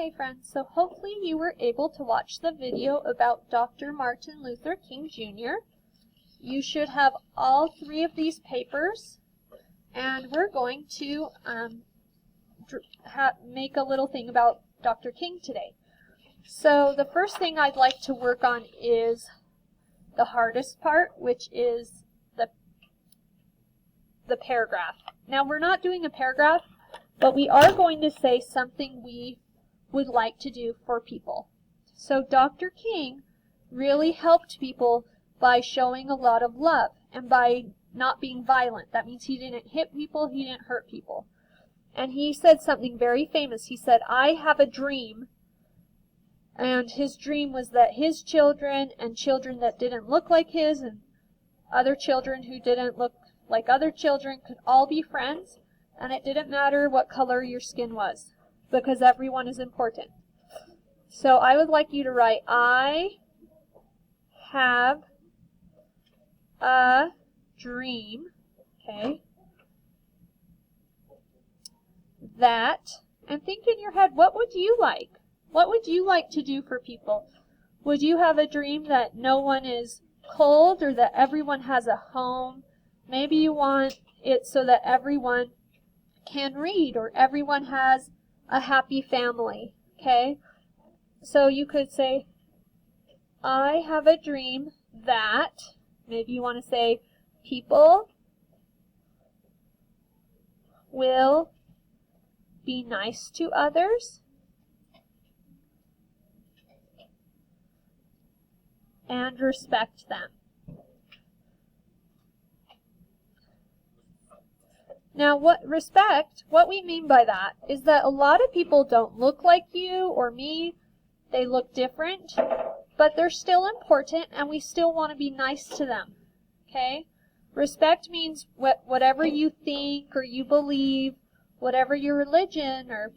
Okay friends, so hopefully you were able to watch the video about Dr. Martin Luther King Jr. You should have all 3 of these papers, and we're going to make a little thing about Dr. King today. So the first thing I'd like to work on is the hardest part, which is the paragraph. Now we're not doing a paragraph, but we are going to say something we would like to do for people. So Dr. King really helped people by showing a lot of love and by not being violent. That means he didn't hit people, he didn't hurt people. And he said something very famous. He said, "I have a dream." And his dream was that his children and children that didn't look like his and other children who didn't look like other children could all be friends, and it didn't matter what color your skin was, because everyone is important. So I would like you to write, "I have a dream," okay, "that," and think in your head, what would you like? What would you like to do for people? Would you have a dream that no one is cold or that everyone has a home? Maybe you want it so that everyone can read or everyone has a happy family, okay? So you could say, "I have a dream that," maybe you want to say, "people will be nice to others and respect them." Now, what we mean by that is that a lot of people don't look like you or me. They look different, but they're still important and we still want to be nice to them, okay? Respect means whatever you think or you believe, whatever your religion or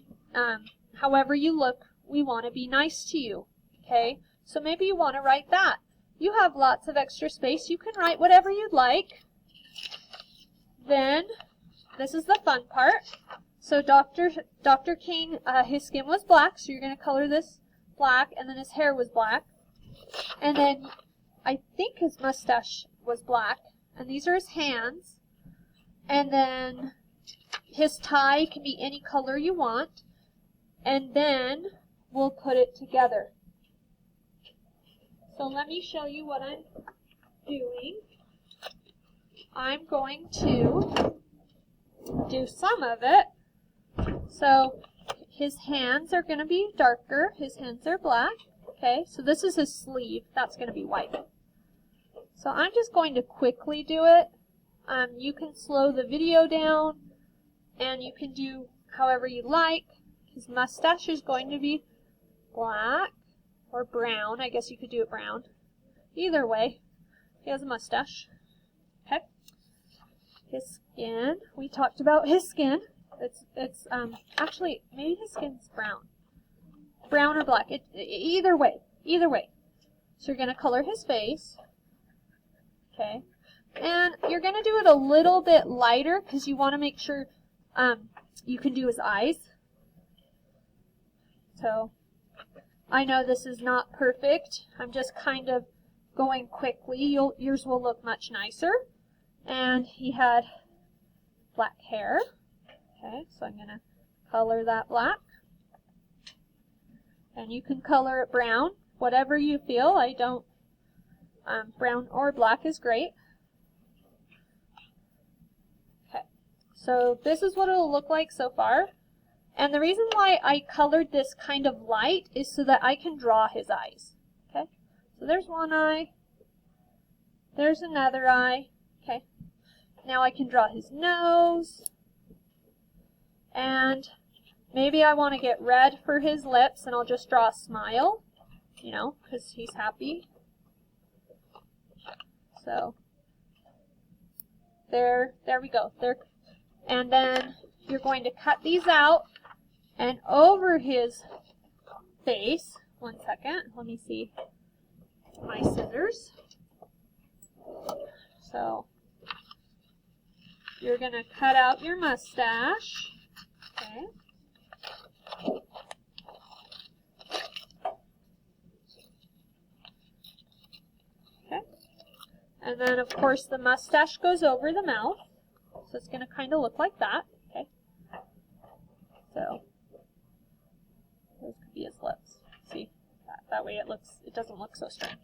however you look, we want to be nice to you, okay? So maybe you want to write that. You have lots of extra space. You can write whatever you'd like. Then, this is the fun part. So Dr. King, his skin was black, so you're going to color this black, and then his hair was black. And then I think his mustache was black, and these are his hands. And then his tie can be any color you want. And then we'll put it together. So let me show you what I'm doing. I'm going to do some of it. So his hands are going to be darker. His hands are black. Okay, so this is his sleeve. That's going to be white. So I'm just going to quickly do it. You can slow the video down and you can do however you like. His mustache is going to be black or brown. I guess you could do it brown. Either way, he has a mustache. Okay. His skin, we talked about his skin. It's actually, maybe his skin's brown. Brown or black. Either way. So you're going to color his face. Okay. And you're going to do it a little bit lighter because you want to make sure you can do his eyes. So, I know this is not perfect. I'm just kind of going quickly. Yours will look much nicer. And he had black hair. Okay, so I'm going to color that black. And you can color it brown, whatever you feel. I don't, brown or black is great. Okay, so this is what it'll look like so far. And the reason why I colored this kind of light is so that I can draw his eyes. Okay, so there's one eye. There's another eye. Okay, now I can draw his nose. And maybe I want to get red for his lips, and I'll just draw a smile, you know, because he's happy. So, there we go. And then you're going to cut these out, and over his face, one second, let me see my scissors. So, you're going to cut out your mustache. Okay. And then, of course, the mustache goes over the mouth. So it's going to kind of look like that. Okay. So those could be his lips. See? That way it doesn't look so strange.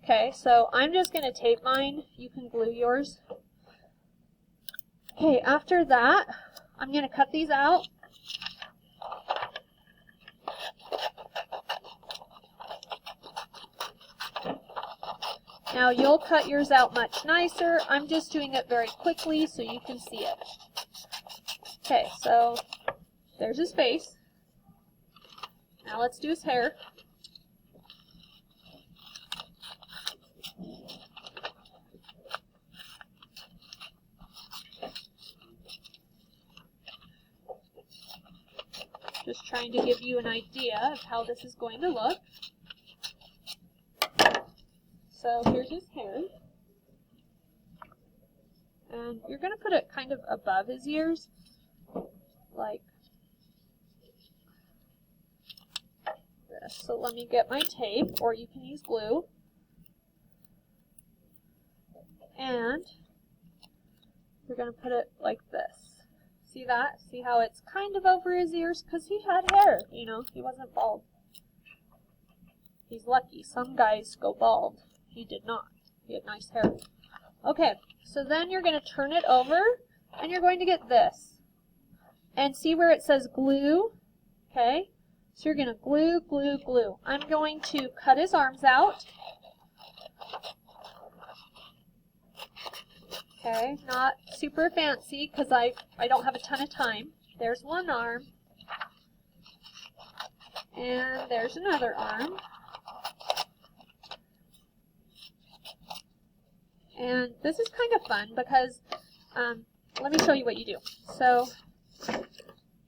Okay, so I'm just going to tape mine. You can glue yours. Okay, after that, I'm going to cut these out. Now you'll cut yours out much nicer. I'm just doing it very quickly so you can see it. Okay, so there's his face. Now let's do his hair. Just trying to give you an idea of how this is going to look. So here's his hair. And you're going to put it kind of above his ears, like this. So let me get my tape, or you can use glue. And you're going to put it like this. See that? See how it's kind of over his ears? Because he had hair, you know, he wasn't bald. He's lucky. Some guys go bald. He did not. He had nice hair. Okay, so then you're going to turn it over, and you're going to get this. And see where it says glue? Okay, so you're going to glue, glue, glue. I'm going to cut his arms out. Okay, not super fancy because I don't have a ton of time. There's one arm. And there's another arm. And this is kind of fun because, let me show you what you do. So,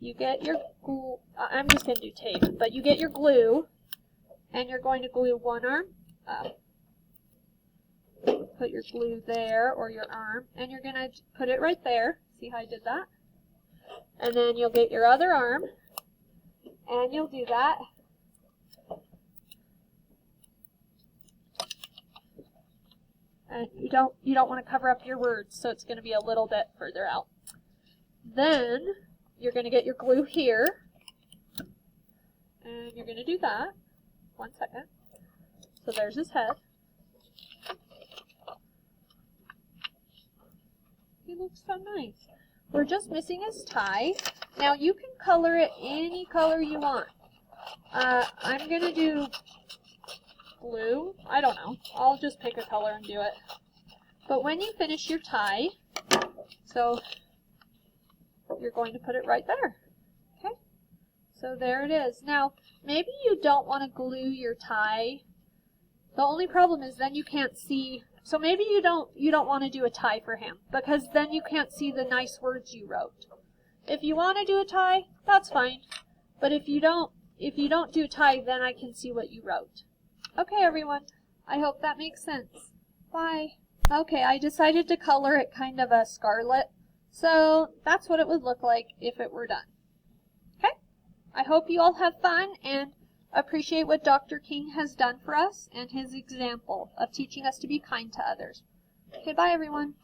you get your glue, I'm just going to do tape, but you get your glue, and you're going to glue one arm up. Put your glue there, or your arm, and you're going to put it right there. See how I did that? And then you'll get your other arm, and you'll do that. And you don't want to cover up your words, so it's going to be a little bit further out. Then you're going to get your glue here, and you're going to do that. 1 second. So there's his head. He looks so nice. We're just missing his tie. Now you can color it any color you want. I'm going to do blue. I don't know. I'll just pick a color and do it. But when you finish your tie, so you're going to put it right there. Okay? So there it is. Now, maybe you don't want to glue your tie. The only problem is then you can't see. So maybe you don't want to do a tie for him because then you can't see the nice words you wrote. If you want to do a tie, that's fine. But if you don't do a tie, then I can see what you wrote. Okay, everyone. I hope that makes sense. Bye. Okay, I decided to color it kind of a scarlet. So that's what it would look like if it were done. Okay? I hope you all have fun and appreciate what Dr. King has done for us and his example of teaching us to be kind to others. Okay, bye everyone.